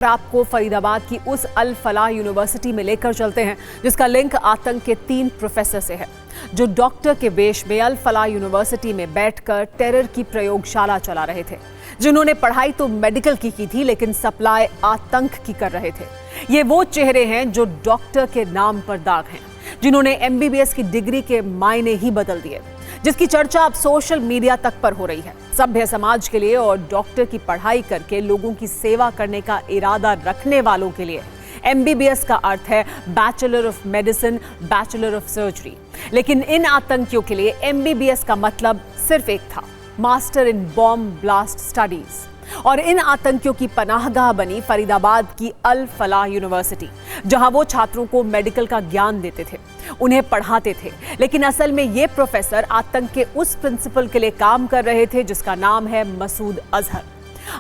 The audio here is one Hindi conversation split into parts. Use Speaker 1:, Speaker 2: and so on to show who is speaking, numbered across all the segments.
Speaker 1: आपको फरीदाबाद की उस अल फलाह यूनिवर्सिटी में लेकर चलते हैं जिसका लिंक आतंक के 3 प्रोफेसर से है जो डॉक्टर के वेश में अल फलाह यूनिवर्सिटी में बैठकर टेरर की प्रयोगशाला चला रहे थे, जिन्होंने पढ़ाई तो मेडिकल की थी लेकिन सप्लाई आतंक की कर रहे थे। ये वो चेहरे हैं जो डॉक्टर के नाम पर दाग हैं, जिन्होंने MBBS की डिग्री के मायने ही बदल दिए, जिसकी चर्चा अब सोशल मीडिया तक पर हो रही है। सभ्य समाज के लिए और डॉक्टर की पढ़ाई करके लोगों की सेवा करने का इरादा रखने वालों के लिए MBBS का अर्थ है bachelor of medicine, bachelor of surgery. लेकिन इन आतंकियों के लिए MBBS का मतलब सिर्फ एक था, master in bomb blast studies. और इन आतंकियों की पनाहगाह बनी फरीदाबाद की अल फलाह यूनिवर्सिटी, जहां वो छात्रों को मेडिकल का ज्ञान देते थे, उन्हें पढ़ाते थे। लेकिन असल में ये प्रोफेसर आतंक के उस प्रिंसिपल के लिए काम कर रहे थे जिसका नाम है मसूद अजहर।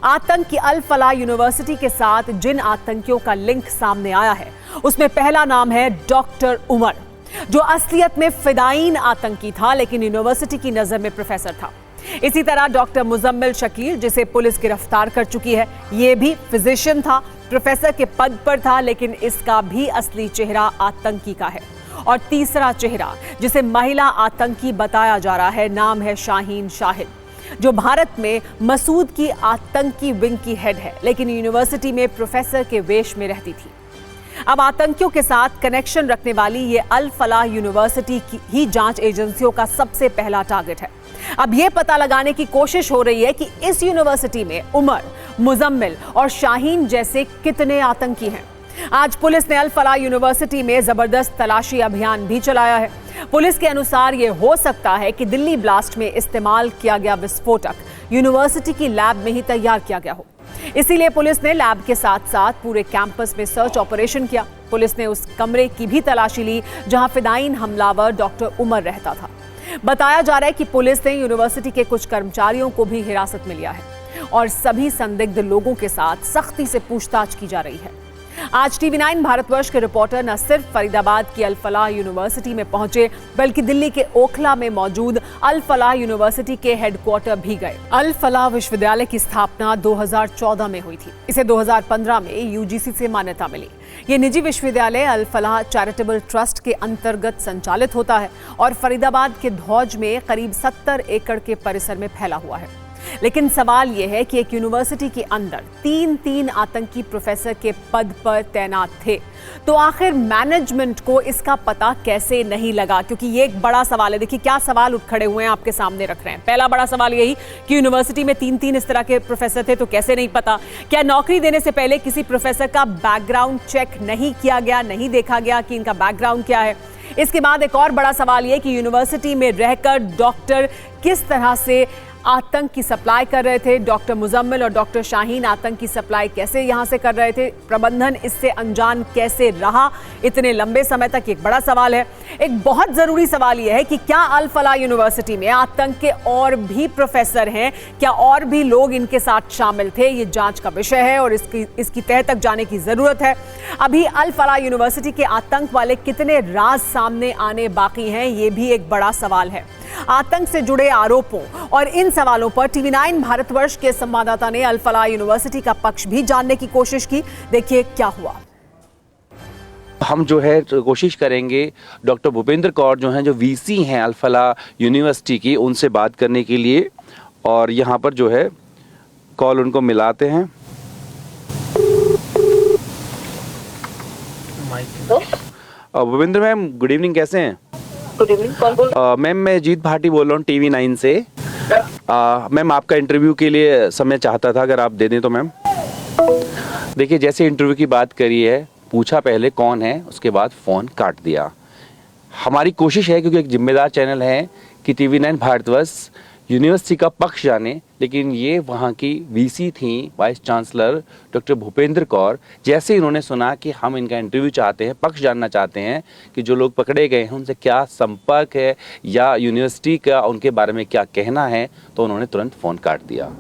Speaker 1: आतंक की अल फलाह यूनिवर्सिटी के साथ जिन आतंकियों का लिंक सामने आया है उसमें पहला नाम है डॉक्टर उमर, जो असलियत में फिदायीन आतंकी था लेकिन यूनिवर्सिटी की नजर में प्रोफेसर था। इसी तरह डॉक्टर मुजम्मिल शकील, जिसे पुलिस गिरफ्तार कर चुकी है, ये भी फिजिशियन था, प्रोफेसर के पद पर था लेकिन इसका भी असली चेहरा आतंकी का है। और तीसरा चेहरा जिसे महिला आतंकी बताया जा रहा है, नाम है शाहीन शाहिद, जो भारत में मसूद की आतंकी विंग की हेड है लेकिन यूनिवर्सिटी में प्रोफेसर के वेश में रहती थी। अब आतंकियों के साथ कनेक्शन रखने वाली ये अल फलाह यूनिवर्सिटी की ही जांच एजेंसियों का सबसे पहला टारगेट है। अब ये पता लगाने की कोशिश हो रही है कि इस यूनिवर्सिटी में उमर, मुजम्मिल और शाहीन जैसे कितने आतंकी हैं। आज पुलिस ने अल फलाह यूनिवर्सिटी में जबरदस्त तलाशी अभियान भी चलाया है। पुलिस के अनुसार ये हो सकता है कि दिल्ली ब्लास्ट में इस्तेमाल किया गया विस्फोटक यूनिवर्सिटी की लैब में ही तैयार किया गया हो। इसीलिए पुलिस ने लैब के साथ साथ पूरे कैंपस में सर्च ऑपरेशन किया। पुलिस ने उस कमरे की भी तलाशी ली जहां फिदायीन हमलावर डॉक्टर उमर रहता था। बताया जा रहा है कि पुलिस ने यूनिवर्सिटी के कुछ कर्मचारियों को भी हिरासत में लिया है और सभी संदिग्ध लोगों के साथ सख्ती से पूछताछ की जा रही है। आज TV9 भारतवर्ष के रिपोर्टर न सिर्फ फरीदाबाद की अल फलाह यूनिवर्सिटी में पहुंचे बल्कि दिल्ली के ओखला में मौजूद अल फलाह यूनिवर्सिटी के हेडक्वार्टर भी गए। अल फलाह विश्वविद्यालय की स्थापना 2014 में हुई थी। इसे 2015 में UGC से मान्यता मिली। ये निजी विश्वविद्यालय अल फलाह चैरिटेबल ट्रस्ट के अंतर्गत संचालित होता है और फरीदाबाद के धौज में करीब 70 एकड़ के परिसर में फैला हुआ है। लेकिन सवाल यह है कि एक यूनिवर्सिटी के अंदर 3 आतंकी प्रोफेसर के पद पर तैनात थे, तो आखिर मैनेजमेंट को इसका पता कैसे नहीं लगा? क्योंकि ये एक बड़ा सवाल है। देखिए क्या सवाल उठ खड़े हुए हैं, आपके सामने रख रहे हैं। पहला बड़ा सवाल यही कि यूनिवर्सिटी में 3 इस तरह के प्रोफेसर थे तो कैसे नहीं पता? क्या नौकरी देने से पहले किसी प्रोफेसर का बैकग्राउंड चेक नहीं किया गया, नहीं देखा गया कि इनका बैकग्राउंड क्या है? इसके बाद एक और बड़ा सवाल यह कि यूनिवर्सिटी में रहकर डॉक्टर किस तरह से आतंक की सप्लाई कर रहे थे? डॉक्टर मुजम्मिल और डॉक्टर शाहीन आतंक की सप्लाई कैसे यहां से कर रहे थे? प्रबंधन इससे अनजान कैसे रहा इतने लंबे समय तक? एक बड़ा सवाल है। एक बहुत जरूरी सवाल यह है कि क्या अल फलाह यूनिवर्सिटी में आतंक के और भी प्रोफेसर हैं? क्या और भी लोग इनके साथ शामिल थे? ये जांच का विषय है और इसकी तह तक जाने की जरूरत है। अभी अल फलाह यूनिवर्सिटी के आतंक वाले कितने राज सामने आने बाकी हैं, ये भी एक बड़ा सवाल है। आतंक से जुड़े आरोपों और इन सवालों पर TV9 भारतवर्ष के संवाददाता ने अल फलाह यूनिवर्सिटी का पक्ष भी जानने की कोशिश की। देखिए क्या हुआ।
Speaker 2: हम जो है कोशिश करेंगे डॉक्टर भूपेंद्र कौर जो हैं, जो VC हैं अल फलाह यूनिवर्सिटी की, उनसे बात करने के लिए, और यहाँ पर जो है कॉल उनको मिलाते हैं। भूपेंद्र मैम, गुड इवनिंग, कैसे हैं?
Speaker 3: गुड इवनिंग, कौन बोल?
Speaker 2: मैम मैं जीत भाटी बोल रहा हूँ TV9 से। मैम आपका इंटरव्यू के लिए समय चाहता था, अगर आप दे दें तो। मैम देखिए, जैसे इंटरव्यू की बात करी है, पूछा पहले कौन है, उसके बाद फ़ोन काट दिया। हमारी कोशिश है, क्योंकि एक जिम्मेदार चैनल है, कि TV9 भारतवर्ष यूनिवर्सिटी का पक्ष जाने, लेकिन ये वहाँ की VC थी, vice chancellor doctor Bhupendra Kaur. जैसे इन्होंने सुना कि हम इनका इंटरव्यू चाहते हैं, पक्ष जानना चाहते हैं कि जो लोग पकड़े गए हैं उनसे क्या संपर्क है या यूनिवर्सिटी का उनके बारे में क्या कहना है, तो उन्होंने तुरंत फ़ोन काट दिया।